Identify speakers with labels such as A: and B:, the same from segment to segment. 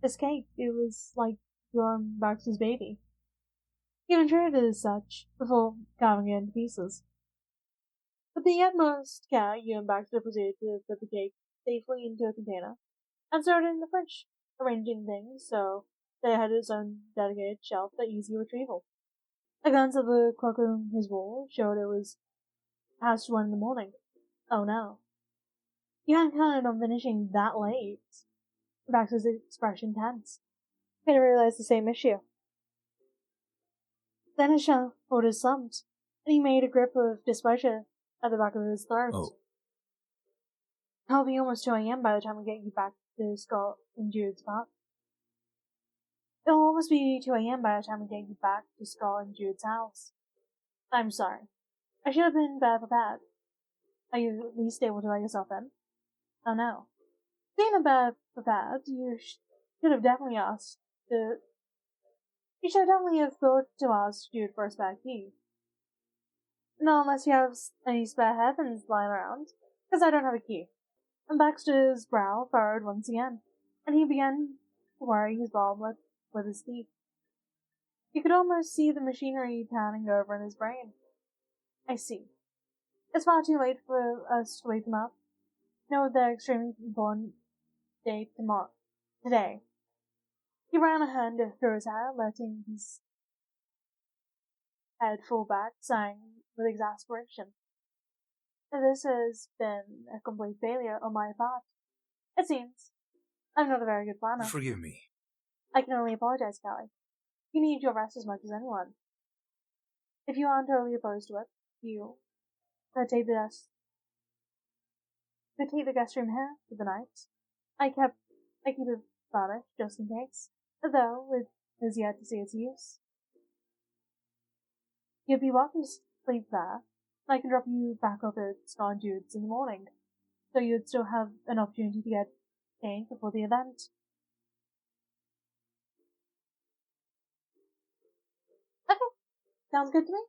A: This cake, it was like your own Baxter's baby. He even treated it as such, before carving it into pieces. With the utmost care, you and Baxter proceeded to put the cake safely into a container and stored it in the fridge, arranging things so that it had its own dedicated shelf for easy retrieval. A glance at the clock on his wall showed it was past 1 in the morning. Oh no. You hadn't counted on finishing that late. Baxter's expression tense. He had realized the same issue. Then his shoulders slumped, and he made a grip of displeasure at the back of his throat.
B: Oh.
A: It'll be almost 2 a.m. by the time we get you back to Scott and Jude's spot. It'll almost be 2 a.m. by the time we get you back to Scott and Jude's house. I'm sorry. I should have been better prepared. Are you at least able to let yourself in? Oh no. Being better prepared, you should have definitely asked to... You should definitely have thought to ask Jude for a spare key. No, unless you have any spare heavens lying around, because I don't have a key. And Baxter's brow furrowed once again, and he began to worry his palm with his teeth. You could almost see the machinery turning over in his brain. I see. It's far too late for us to wake them up. No, they're extremely important day today. He ran a hand through his hair, letting his head fall back, sighing with exasperation. This has been a complete failure on my part. It seems. I'm not a very good planner.
B: Forgive me.
A: I can only apologize, Callie. You need your rest as much as anyone. If you aren't totally opposed to it, you could take the guest room here for the night. I keep it furnished just in case, though it is yet to see its use. You'd be welcome to sleep there. I can drop you back off at Scott and Jude's in the morning, so you'd still have an opportunity to get changed before the event. Okay, sounds good to me.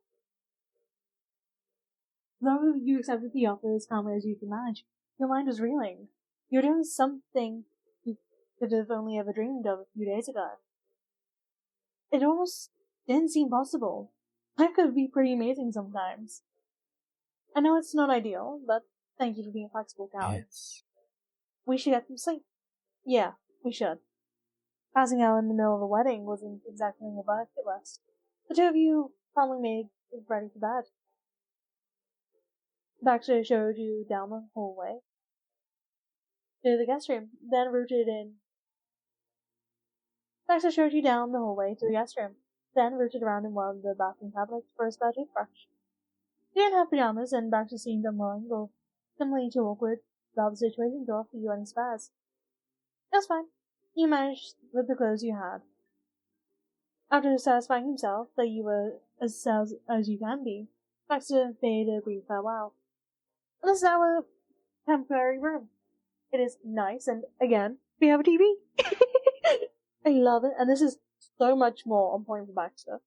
A: Though you accepted the offer as calmly as you could manage, your mind was reeling. You were doing something you could have only ever dreamed of a few days ago. It almost didn't seem possible. Life could be pretty amazing sometimes. I know it's not ideal, but thank you for being flexible, Callie.
B: Yes.
A: We should get some sleep. Yeah, we should. Passing out in the middle of a wedding wasn't exactly on your bucket list. The two of you finally made ready for bed. Baxter showed you down the hallway to the guest room, then routed around in one of the bathroom cabinets for a spare toothbrush. You didn't have pajamas, and Baxter seemed unwilling or simply too awkward about the situation to offer you any spares. That's fine. You managed with the clothes you had. After satisfying himself that you were as sound as you can be, Baxter bade a brief farewell. This is our temporary room. It is nice, and again, we have a TV. I love it, and this is so much more on point for Baxter.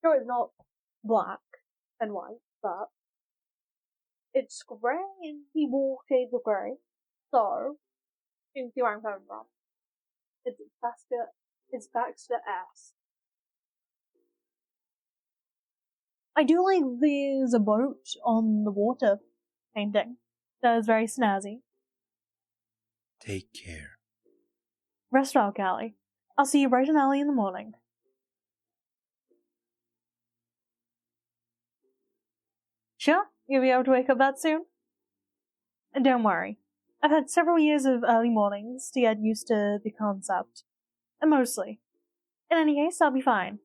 A: Sure, it's not black and white, but it's grey and the wall shades of grey. So, you can see where I'm coming from. It's Baxter-esque. I do like there's a boat on the water painting. That is very snazzy.
B: Take care.
A: Rest well, Callie. I'll see you bright and early in the morning. Sure, you'll be able to wake up that soon? And don't worry. I've had several years of early mornings to get used to the concept. And mostly. In any case, I'll be fine.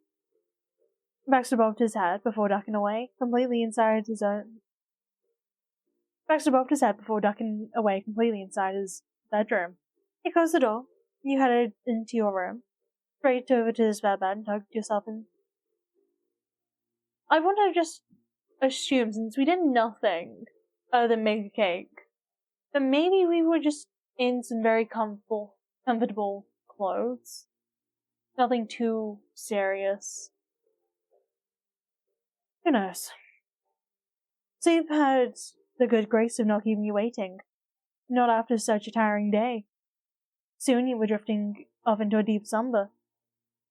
A: Baxter bobbed his head before ducking away completely inside his bedroom. He closed the door. You headed into your room, straight over to the spare bed and tucked yourself in. I want to just assume, since we did nothing other than make a cake, that maybe we were just in some very comfortable clothes. Nothing too serious. Who knows? So you've had the good grace of not keeping you waiting. Not after such a tiring day. Soon you were drifting off into a deep slumber,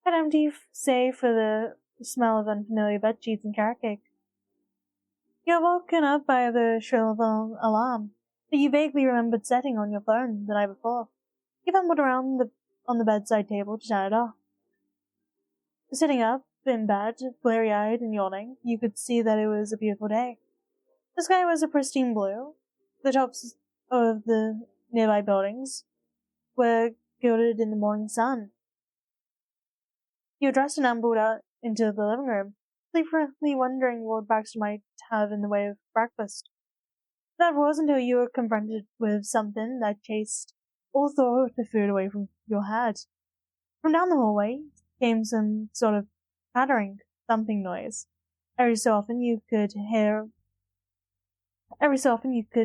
A: head empty save for the smell of unfamiliar bed sheets and carrot cake. You got woken up by the shrill of an alarm that you vaguely remembered setting on your phone the night before. You fumbled around on the bedside table to turn it off. Sitting up in bed, bleary-eyed and yawning, you could see that it was a beautiful day. The sky was a pristine blue. The tops of the nearby buildings were gilded in the morning sun. You were dressed and ambled out into the living room, sleepily wondering what Baxter might have in the way of breakfast. That was until you were confronted with something that chased all thought of food away from your head. From down the hallway came some sort of pattering, thumping noise. Every so often you could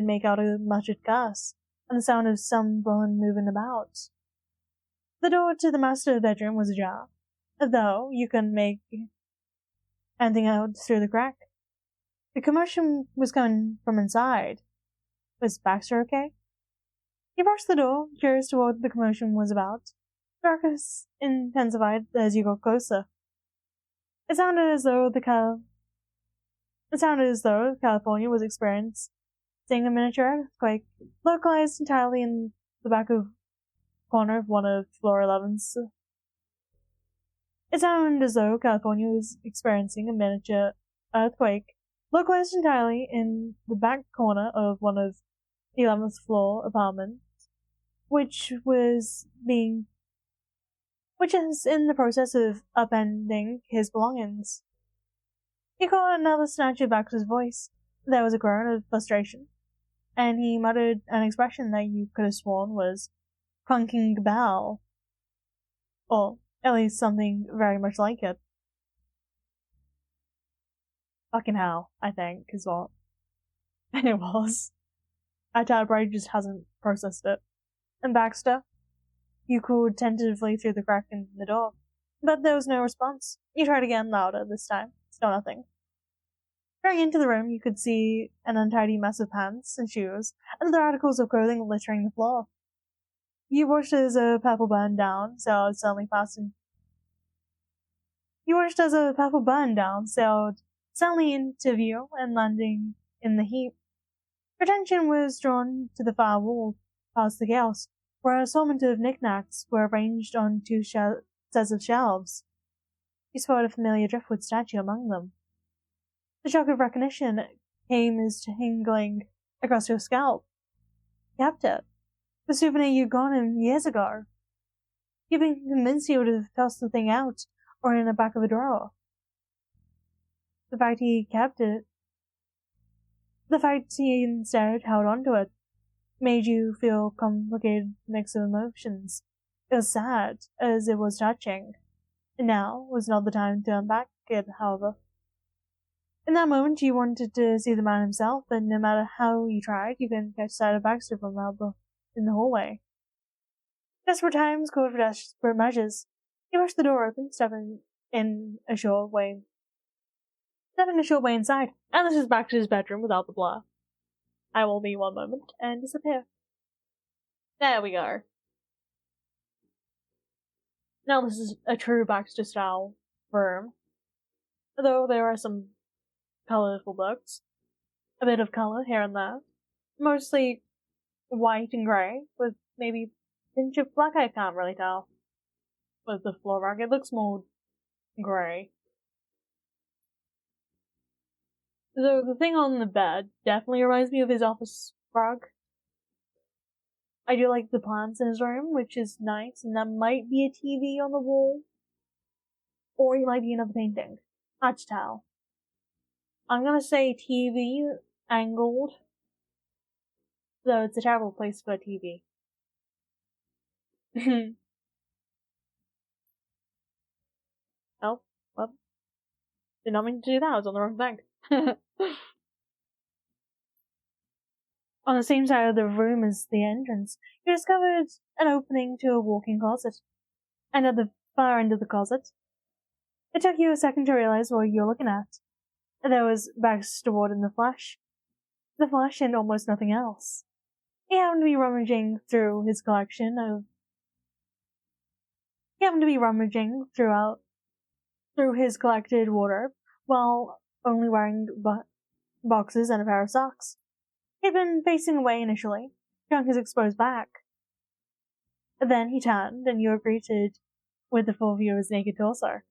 A: make out a muttered curse, and the sound of someone moving about. The door to the master bedroom was ajar, though you couldn't make anything out through the crack. The commotion was coming from inside. Was Baxter okay? He approached the door, curious to what the commotion was about. The ruckus intensified as you got closer. It sounded as though California was experiencing a miniature earthquake, localized entirely in the back corner of one of floor 11's. It sounded as though California was experiencing a miniature earthquake, localized entirely in the back corner of one of the 11th floor apartments, which is in the process of upending his belongings. He caught another snatch of Baxter's voice. There was a groan of frustration, and he muttered an expression that you could have sworn was clunking bell, or at least something very much like it. Fucking hell, I think, is what it was. Our brain just hasn't processed it. And Baxter, you called tentatively through the crack in the door, but there was no response. You tried again, louder this time. Still nothing. Going into the room, you could see an untidy mess of pants and shoes, and other articles of clothing littering the floor. You watched as a purple burn down sailed suddenly into view and landing in the heap. Your attention was drawn to the far wall, past the gales, where an assortment of knickknacks were arranged on two sets of shelves. You spotted a familiar driftwood statue among them. The shock of recognition came as tingling across your scalp. You kept it. The souvenir you'd gotten years ago. You'd been convinced you would have tossed the thing out, or in the back of a drawer. The fact he instead held onto it, made you feel a complicated mix of emotions. It was sad, as it was touching. And now was not the time to unpack it, however. In that moment, you wanted to see the man himself, but no matter how you tried, you couldn't catch sight of Baxter from out in the hallway. Desperate times called for desperate measures. You pushed the door open, stepping a short way inside, and this is Baxter's bedroom without the blur. I will be 1 moment and disappear. There we go. Now this is a true Baxter-style room, though there are some colorful books, a bit of color here and there, mostly white and grey, with maybe a pinch of black. I can't really tell. With the floor rug, it looks more grey. Though the thing on the bed definitely reminds me of his office rug. I do like the plants in his room, which is nice, and that might be a TV on the wall. Or it might be another painting. Hard to tell. I'm gonna say TV, angled. Though it's a terrible place for a TV. Oh, well. Did not mean to do that, I was on the wrong thing. On the same side of the room as the entrance, you discovered an opening to a walk-in closet. And at the far end of the closet, it took you a second to realize what you were looking at. There was Baxter in the flesh and almost nothing else. He happened to be rummaging through his collection of He happened to be rummaging through his collected wardrobe while only wearing boxes and a pair of socks. He had been facing away initially, showing his exposed back. Then he turned, and you were greeted with the full view of his naked torso.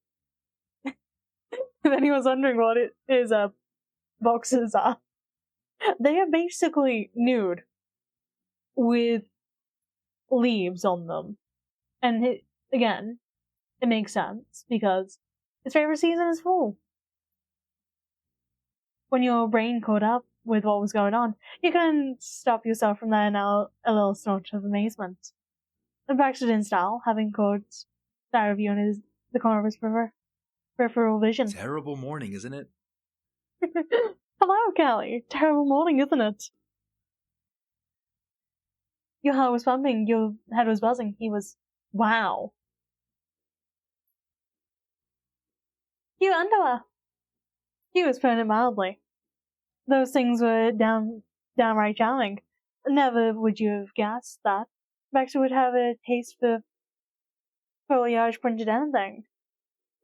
A: Then he was wondering what his boxes are. They are basically nude with leaves on them. And again, it makes sense because his favorite season is fall. When your brain caught up with what was going on, you couldn't stop yourself from letting out a little snort of amazement. And Baxter didn't style, having caught that of you in the corner of his peripheral vision.
B: Terrible morning, isn't it?
A: Hello, Callie. Terrible morning, isn't it? Your heart was pumping, your head was buzzing. He was, wow. Cute underwear. He was putting it mildly. Those things were downright charming. Never would you have guessed that Baxter would have a taste for foliage printed anything.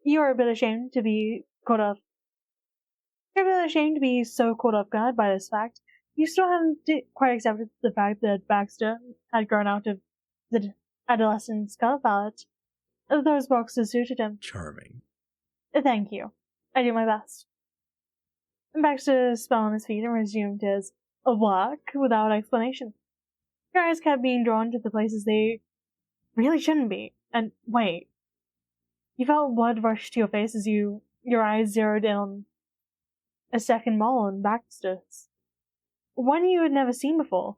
A: You're a bit ashamed to be caught off. You're a bit ashamed to be so caught off guard by this fact. You still haven't quite accepted the fact that Baxter had grown out of the adolescent color palette. Those boxes suited him.
B: Charming.
A: Thank you. I do my best. Baxter spun on his feet and resumed his work without explanation. Your eyes kept being drawn to the places they really shouldn't be. And wait. You felt blood rush to your face as your eyes zeroed in on a second mole on Baxter's. One you had never seen before.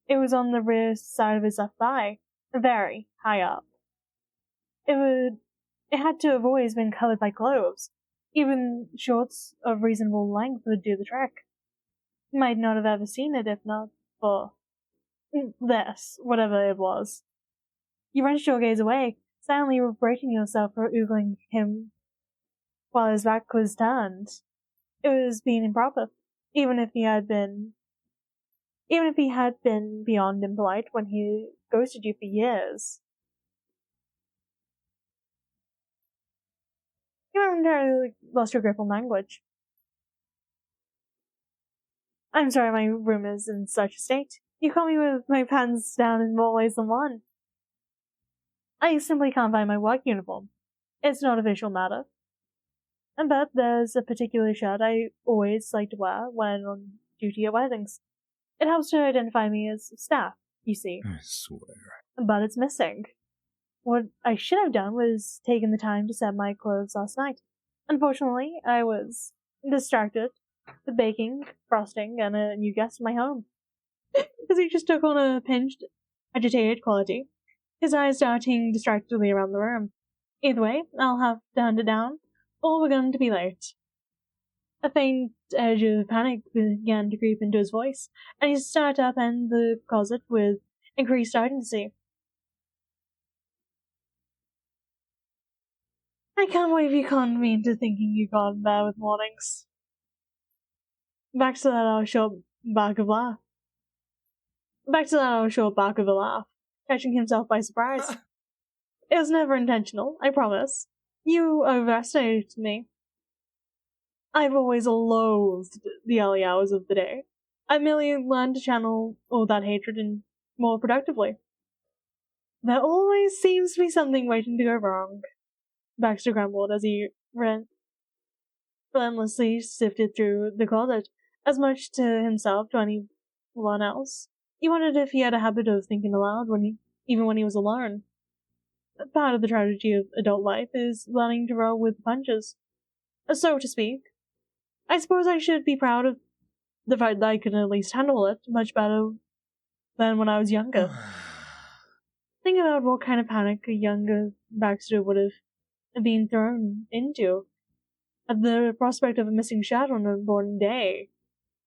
A: It was on the rear side of his left thigh, very high up. It had to have always been covered by clothes. Even shorts of reasonable length would do the trick. You might not have ever seen it if not for this, whatever it was. You wrenched your gaze away, silently reproaching yourself for oogling him while his back was turned. It was being improper, even if he had been beyond impolite when he ghosted you for years. You momentarily lost your grip on language. I'm sorry my room is in such a state. You caught me with my pants down in more ways than one. I simply can't find my work uniform. It's not a visual matter. But there's a particular shirt I always like to wear when on duty at weddings. It helps to identify me as staff, you see.
B: I swear.
A: But it's missing. What I should have done was taken the time to set my clothes last night. Unfortunately, I was distracted with baking, frosting, and a new guest in my home. As he just took on a pinched, agitated quality, his eyes darting distractedly around the room. Either way, I'll have to hunt it down, or we're going to be late. A faint edge of panic began to creep into his voice, and he started up in the closet with increased urgency. I can't believe you conned me into thinking you got bad with mornings. Back to that short bark of a laugh, catching himself by surprise. It was never intentional, I promise. You overestimated me. I've always loathed the early hours of the day. I merely learned to channel all that hatred in more productively. There always seems to be something waiting to go wrong, Baxter grumbled as he relentlessly sifted through the closet, as much to himself to anyone else. He wondered if he had a habit of thinking aloud even when he was alone. Part of the tragedy of adult life is learning to roll with the punches, so to speak. I suppose I should be proud of the fact that I could at least handle it much better than when I was younger. Think about what kind of panic a younger Baxter would have been thrown into at the prospect of a missing shirt on an important day.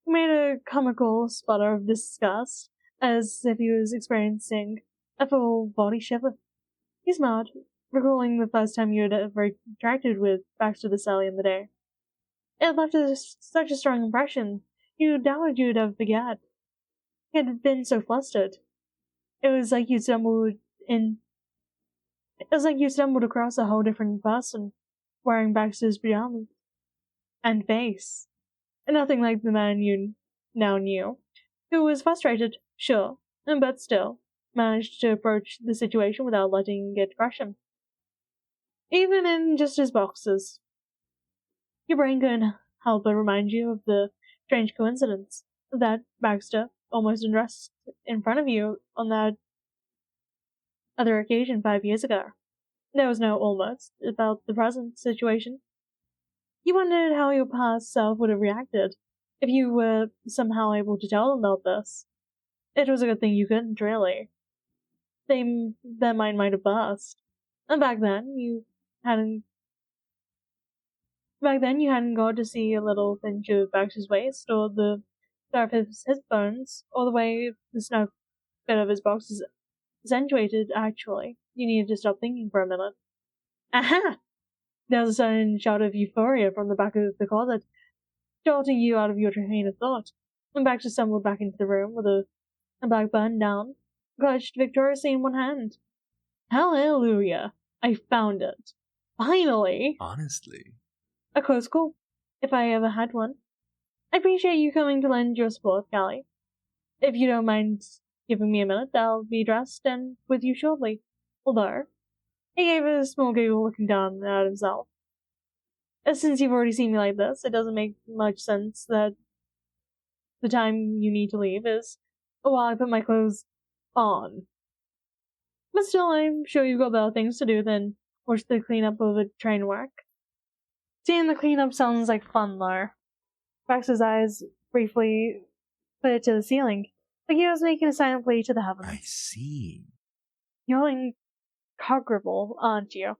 A: He made a comical sputter of disgust, as if he was experiencing a full body shiver. He smiled, recalling the first time you had ever interacted with Baxter this early in the day. It left such a strong impression, you doubted you'd ever forget. He had been so flustered. It was like you'd stumbled It's like you stumbled across a whole different person, wearing Baxter's pajamas and face, and nothing like the man you now knew, who was frustrated, sure, but still managed to approach the situation without letting it crush him. Even in just his boxes. Your brain couldn't help but remind you of the strange coincidence that Baxter almost undressed in front of you on that other occasion 5 years ago. There was no almost about the present situation. You wondered how your past self would have reacted if you were somehow able to tell them about this. It was a good thing you couldn't, really. Their mind might have burst. And back then you hadn't got to see a little pinch of Baxter's waist, or the scar of his hip bones, or the way the snug fit of his box is accentuated, actually. You needed to stop thinking for a minute. Aha! There was a sudden shout of euphoria from the back of the closet, jolting you out of your train of thought. And Baxter stumbled back into the room with a black button down, clutched victoriously in one hand. Hallelujah! I found it. Finally!
B: Honestly.
A: A close call, if I ever had one. I appreciate you coming to lend your support, Callie. If you don't mind giving me a minute, I'll be dressed and with you shortly. Although, he gave a small giggle looking down at himself. Since you've already seen me like this, it doesn't make much sense that the time you need to leave is while I put my clothes on. But still, I'm sure you've got better things to do than watch the cleanup of a train wreck. Seeing the cleanup sounds like fun, though. Baxter's eyes briefly flit to the ceiling, like he was making a silent plea to the heavens.
B: I see.
A: You're incomparable, aren't you?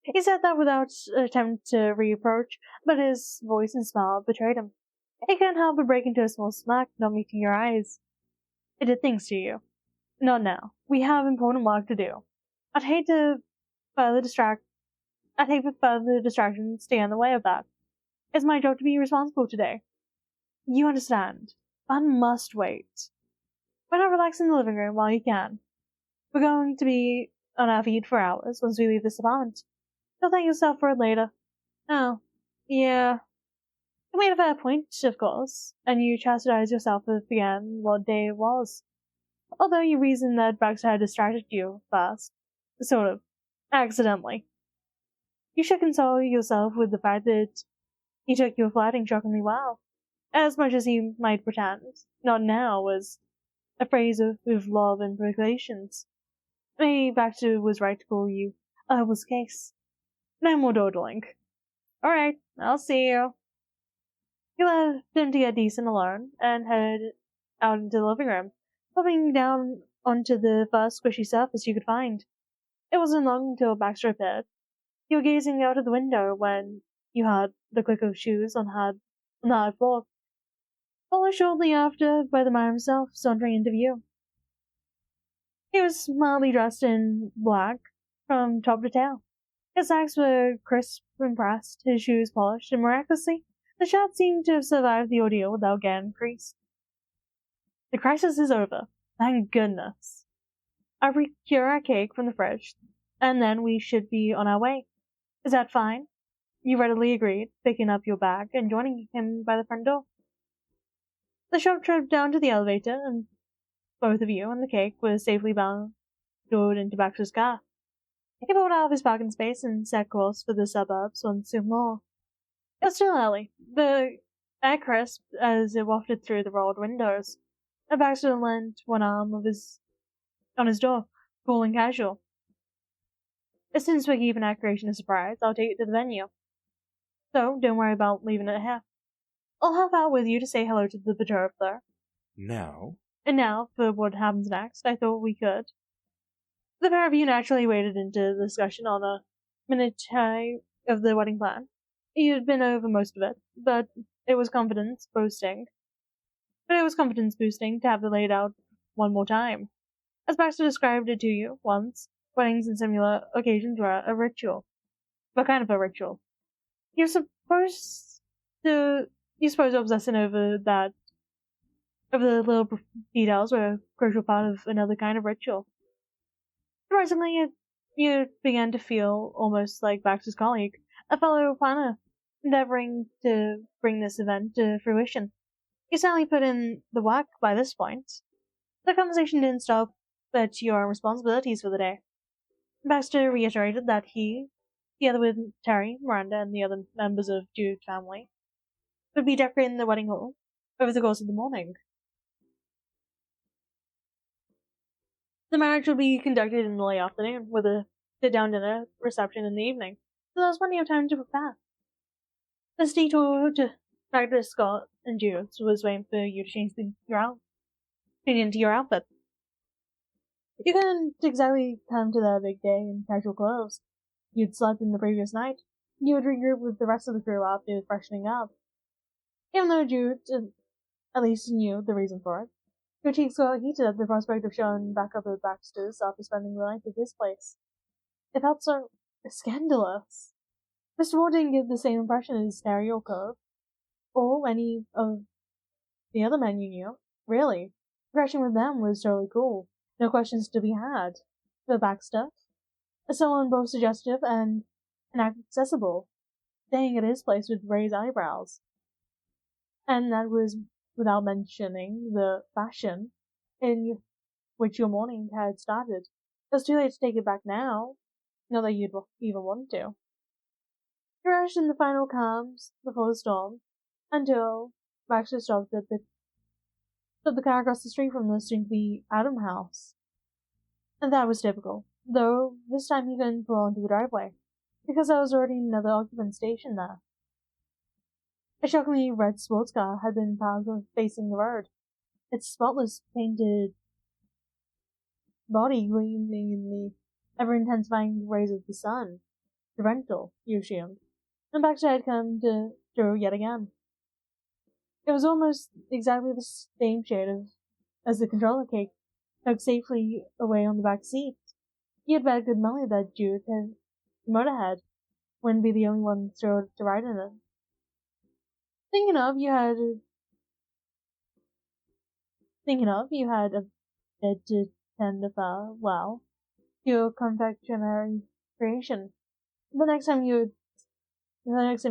A: He said that without an attempt to reapproach, but his voice and smile betrayed him. He couldn't help but break into a small smirk, not meeting your eyes. It did things to you. Not now. We have important work to do. I'd hate for further distractions stay in the way of that. It's my job to be responsible today. You understand. Fun must wait. Why not relax in the living room while you can? We're going to be on our feet for hours once we leave this apartment. You'll thank yourself for it later. Oh, yeah. You made a fair point, of course, and you chastised yourself again what day it was. Although you reasoned that Baxter had distracted you first. Sort of. Accidentally. You should console yourself with the fact that he took your flirting shockingly well. As much as he might pretend, not now, was a phrase with love implications. Maybe Baxter was right to call you a hopeless case. No more dawdling. Alright, I'll see you. You left him to get decent alone, and headed out into the living room, flipping down onto the first squishy surface you could find. It wasn't long until Baxter appeared. You were gazing out of the window when you heard the click of shoes on the hard floor, followed shortly after by the man himself sauntering into view. He was mildly dressed in black from top to tail. His socks were crisp and pressed, his shoes polished, and miraculously, the shirt seemed to have survived the ordeal without getting creased. The crisis is over. Thank goodness. I'll procure our cake from the fridge, and then we should be on our way. Is that fine? You readily agreed, picking up your bag and joining him by the front door. The shop tripped down to the elevator, and both of you and the cake were safely bundled into Baxter's car. He pulled out of his parking space and set course for the suburbs once more. It was still early, the air crisp as it wafted through the rolled windows, and Baxter leant one arm on his door, cool and casual. As soon as we give an creation a surprise, I'll take it to the venue. So, don't worry about leaving it here. I'll help out with you to say hello to the betrothed there.
B: Now?
A: And now, for what happens next, I thought we could. The pair of you naturally waded into the discussion on a minutiae of the wedding plan. You'd been over most of it, but it was confidence boosting to have it laid out one more time. As Baxter described it to you once, weddings and similar occasions were a ritual. What kind of a ritual? You're supposed obsessing over the little details were a crucial part of another kind of ritual. Surprisingly, it You began to feel almost like Baxter's colleague, a fellow planner, endeavoring to bring this event to fruition. You certainly put in the work by this point. The conversation didn't stop at your responsibilities for the day. Baxter reiterated that he, together with Terry, Miranda, and the other members of Jude's family, would be decorating the wedding hall over the course of the morning. The marriage would be conducted in the late afternoon, with a sit-down dinner reception in the evening, so there was plenty of time to prepare. This detour to Dr. Scott and Jude's was waiting for you to change into your outfit. You couldn't exactly come to the big day in casual clothes. You'd slept in the previous night. You would regroup with the rest of the crew after freshening up. Even though Jude, at least knew the reason for it, your cheeks got heated at the prospect of showing back up at Baxter's after spending the night at his place. It felt so scandalous. Mr. Ward didn't give the same impression as Terry or Cove, or any of the other men you knew. Really, crashing with them was totally cool. No questions to be had. But Baxter, someone both suggestive and inaccessible, staying at his place with raised eyebrows. And that was without mentioning the fashion in which your morning had started. It was too late to take it back now, not that you'd even want to. You rushed in the final calms before the storm, until Baxter stopped the car across the street from the soon-to-be Adam house. And that was typical, though this time he couldn't pull onto the driveway, because there was already another occupant stationed there. A shockingly red sports car had been parked facing the road, its spotless painted body gleaming in the ever-intensifying rays of the sun. The rental, you assumed, and Baxter had come through yet again. It was almost exactly the same shade as the controller cake, tucked safely away on the back seat. You had bet a good money that Jude, the motorhead, wouldn't be the only one to ride in it. Thinking of, you had a bit to tend farewell to your confectionery creation. The next time you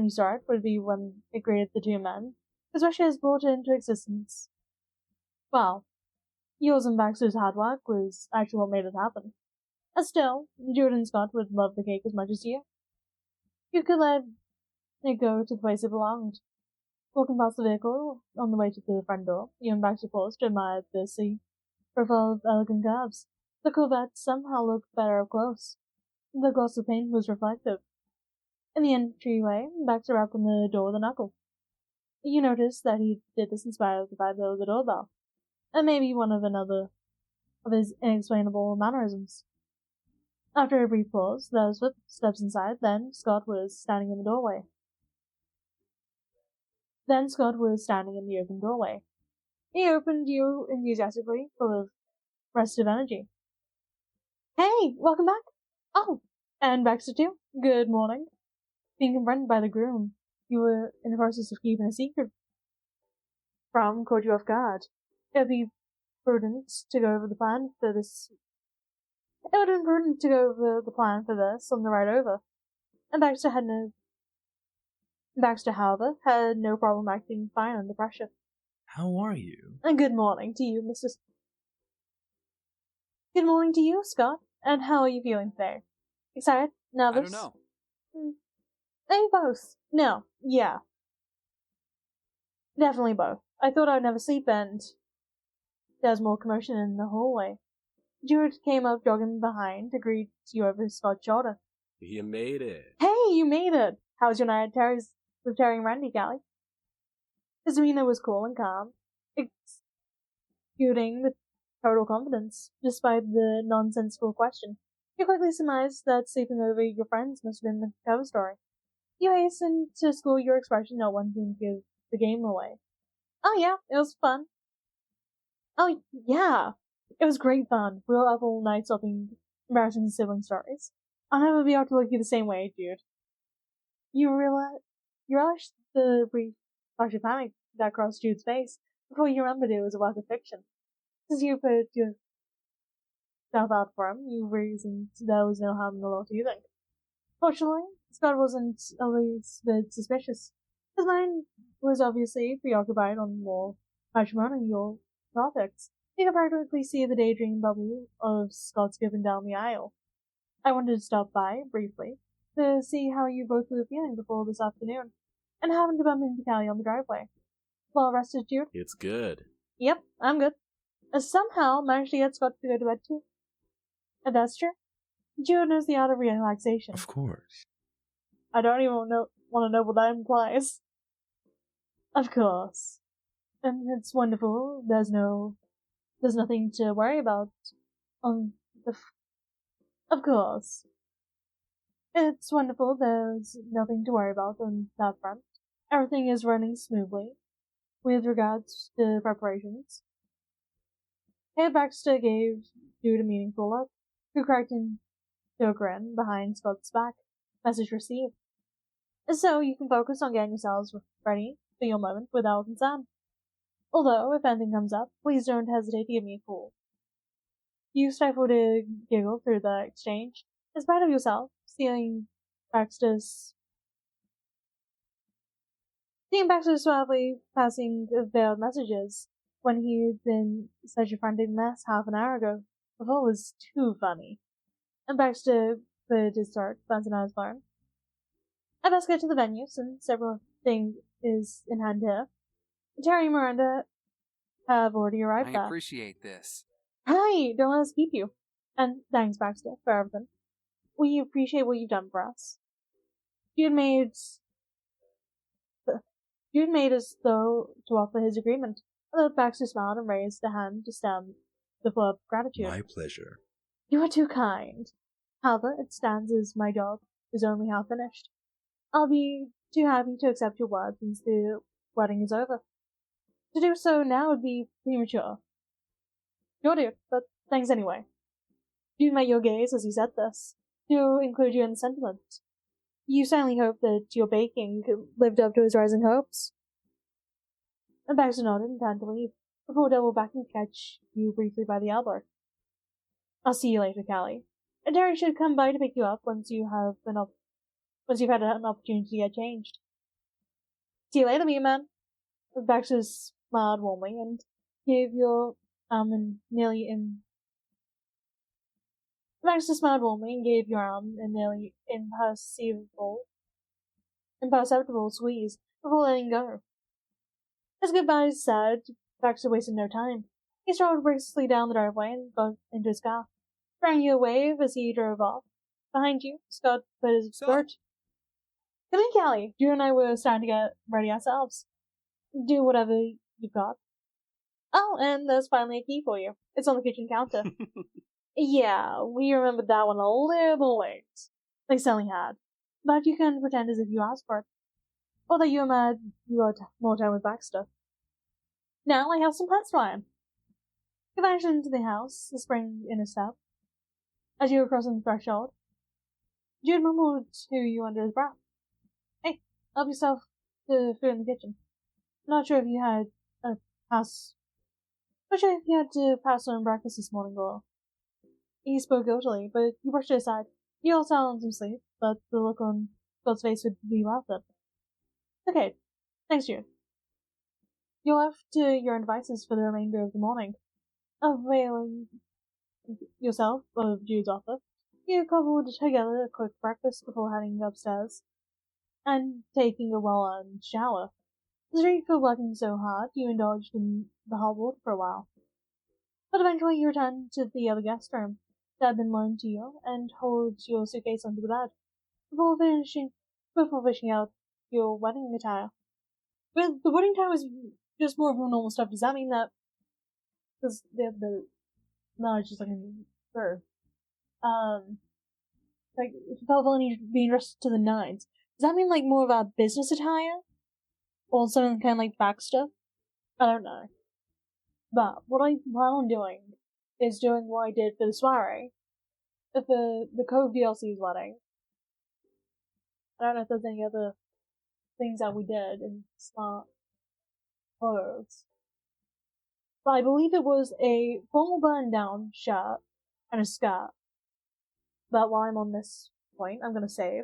A: saw it would be when it greeted the two men, especially as brought it into existence. Well, yours and Baxter's hard work was actually what made it happen. And still, Jude and Scott would love the cake as much as you. You could let it go to the place it belonged. Walking past the vehicle on the way to the front door, you and Baxter paused to admire the sea profile of elegant curves. The Corvette somehow looked better up close. The gloss of paint was reflective. In the entryway, Baxter rapped on the door with a knuckle. You noticed that he did this in spite of the fact there was a doorbell, and maybe one of another of his inexplainable mannerisms. After a brief pause, there was footsteps inside, then Scott was standing in the open doorway. He opened you enthusiastically, full of restive energy. Hey, welcome back. Oh, and Baxter too. Good morning. Being confronted by the groom you were in the process of keeping a secret from caught you off guard. It would be prudent to go over the plan for this. It would have been prudent to go over the plan for this on the ride over. And Baxter, however, had no problem acting fine under pressure.
B: How are you?
A: And good morning to you, Good morning to you, Scott. And how are you feeling today? Excited? Nervous?
C: I don't know.
A: Maybe both. No. Yeah. Definitely both. I thought I'd never sleep and there was more commotion in the hallway. Jude came up jogging behind to greet you over Scott's shoulder.
C: You made it.
A: Hey, you made it! How was your night with Terry and Randy, Callie? His demeanor was cool and calm, exuding with total confidence, despite the nonsensical question. You quickly surmised that sleeping over your friends must have been the cover story. You hastened to school your expression not wanting to give the game away. Oh yeah, it was fun. Oh yeah, it was great fun. We were up all night swapping embarrassing sibling stories. I'll never be able to look you the same way, Jude. You realized the brief flash of panic that crossed Jude's face before you remembered it was a work of fiction. Since you put stuff out from, you reasoned there was no harm in the law, do you think? Fortunately, Scott wasn't at least a bit suspicious. His mind was obviously preoccupied on more matrimonial topics. You could practically see the daydream bubble of Scott skipping down the aisle. I wanted to stop by, briefly, to see how you both were feeling before this afternoon, and happened to bump into Callie on the driveway. Well rested, Jude?
B: It's good.
A: Yep, I'm good. I somehow managed to get Scott to go to bed too. And that's true. Jude knows the art of relaxation.
B: Of course.
A: I don't even want to know what that implies. Of course. And it's wonderful. There's nothing to worry about on of course. It's wonderful. There's nothing to worry about on that front. Everything is running smoothly with regards to preparations. Hey, Baxter gave Jude a meaningful look, who cracked into a grin behind Scott's back. Message received. So you can focus on getting yourselves ready for your moment without concern. Although, if anything comes up, please don't hesitate to give me a call. You stifled a giggle through the exchange, in spite of yourself, seeing Baxter suavely passing veiled messages when he'd been such a frantic mess half an hour ago. Before was too funny. And Baxter cleared his throat, glancing at his phone. I best get to the venue, since everything is in hand here. Terry and Miranda have already arrived there.
C: I appreciate this.
A: Hi, don't let us keep you. And thanks, Baxter, for everything. We appreciate what you've done for us. Jude made as though to offer his agreement, although Baxter smiled and raised a hand to stem the flow of gratitude.
B: My pleasure.
A: You are too kind. However, it stands as my job is only half finished. I'll be too happy to accept your word since the wedding is over. To do so now would be premature. Sure, dude, but thanks anyway. Jude met your gaze as you said this, to include you in the sentiment. You certainly hope that your baking lived up to his rising hopes. And Baxter nodded and turned to leave, before double backing to catch you briefly by the elbow. I'll see you later, Callie. And Terry should come by to pick you up once you've had an opportunity to get changed. See you later, me man. Baxter smiled warmly and gave your arm a nearly imperceptible squeeze before letting go. As goodbyes said, Baxter wasted no time. He strolled briskly down the driveway and got into his car, throwing you a wave as he drove off. Behind you, Scott put his foot. Come in, Callie. Drew and I were starting to get ready ourselves. Do whatever you've got. Oh, and there's finally a key for you. It's on the kitchen counter. Yeah, we remembered that one a little late. They certainly had. But you can pretend as if you asked for it. Or that you're mad you got more time with Baxter. Now I have some pants to iron. You vanished into the house, the spring in a step. As you were crossing the threshold, Jude mumbled to you under his breath. Hey, help yourself to food in the kitchen. Not sure if you had to pass on breakfast this morning, or... He spoke guiltily, but you brushed it aside. You all sound some sleep, but the look on Scott's face would be worth it. Okay, thanks, Jude. You're left to your own devices for the remainder of the morning. Availing yourself of Jude's offer, you cobbled together a quick breakfast before heading upstairs and taking a well-earned shower. The street for working so hard, you indulged in the hot water for a while. But eventually you returned to the other guest room that had been loaned to you and hauled your suitcase onto the bed before fishing out your wedding attire. Well, the wedding attire was just more of your normal stuff. Does that mean that because no, it's just like a fur. Like if you felt only being dressed to the nines, does that mean like more of a business attire? Or something kind of like Baxter? I don't know. But what I plan on doing is doing what I did for the soiree, for the Cove DLC's wedding. I don't know if there's any other things that we did in smart clothes. But I believe it was a formal button-down shirt and a skirt. But while I'm on this point, I'm gonna save.